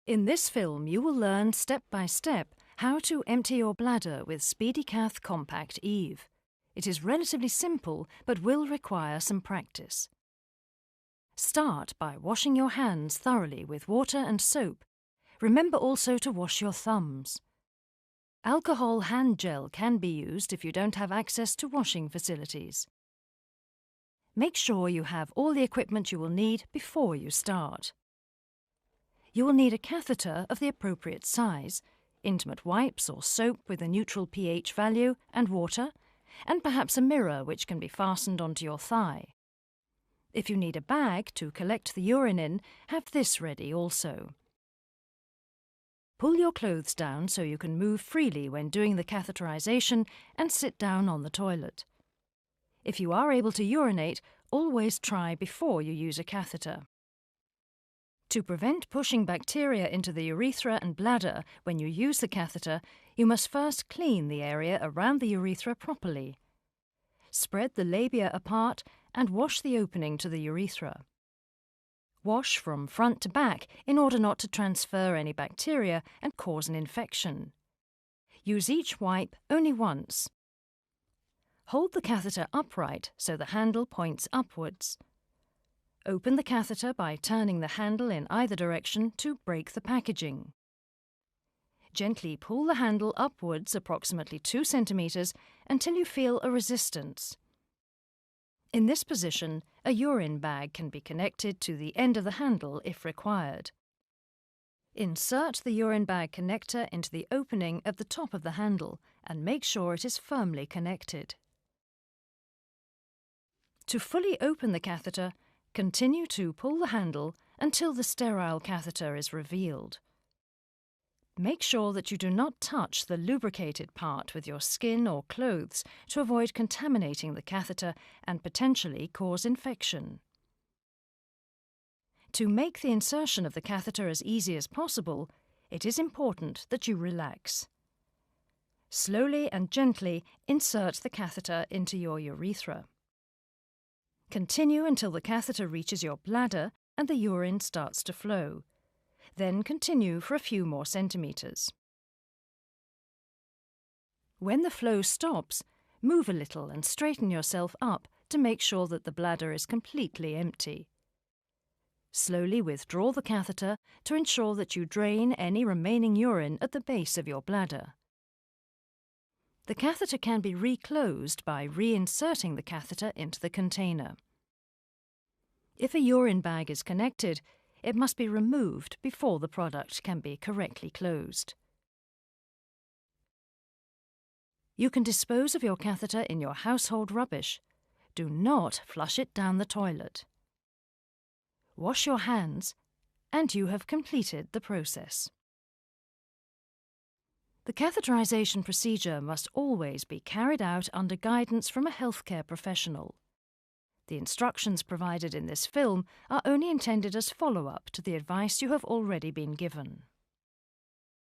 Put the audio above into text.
In this film, you will learn step by step how to empty your bladder with SpeediCath Compact Eve. It is relatively simple, but will require some practice. Start by washing your hands thoroughly with water and soap. Remember also to wash your thumbs. Alcohol hand gel can be used if you don't have access to washing facilities. Make sure you have all the equipment you will need before you start. You will need a catheter of the appropriate size, intimate wipes or soap with a neutral pH value and water, and perhaps a mirror which can be fastened onto your thigh. If you need a bag to collect the urine in, have this ready also. Pull your clothes down so you can move freely when doing the catheterization and sit down on the toilet. If you are able to urinate, always try before you use a catheter. To prevent pushing bacteria into the urethra and bladder when you use the catheter, you must first clean the area around the urethra properly. Spread the labia apart and wash the opening to the urethra. Wash from front to back in order not to transfer any bacteria and cause an infection. Use each wipe only once. Hold the catheter upright so the handle points upwards. Open the catheter by turning the handle in either direction to break the packaging. Gently pull the handle upwards approximately 2 centimeters until you feel a resistance. In this position, a urine bag can be connected to the end of the handle if required. Insert the urine bag connector into the opening at the top of the handle and make sure it is firmly connected. To fully open the catheter, continue to pull the handle until the sterile catheter is revealed. Make sure that you do not touch the lubricated part with your skin or clothes to avoid contaminating the catheter and potentially cause infection. To make the insertion of the catheter as easy as possible, it is important that you relax. Slowly and gently insert the catheter into your urethra. Continue until the catheter reaches your bladder and the urine starts to flow. Then continue for a few more centimeters. When the flow stops, move a little and straighten yourself up to make sure that the bladder is completely empty. Slowly withdraw the catheter to ensure that you drain any remaining urine at the base of your bladder. The catheter can be reclosed by reinserting the catheter into the container. If a urine bag is connected, it must be removed before the product can be correctly closed. You can dispose of your catheter in your household rubbish. Do not flush it down the toilet. Wash your hands, and you have completed the process. The catheterization procedure must always be carried out under guidance from a healthcare professional. The instructions provided in this film are only intended as follow-up to the advice you have already been given.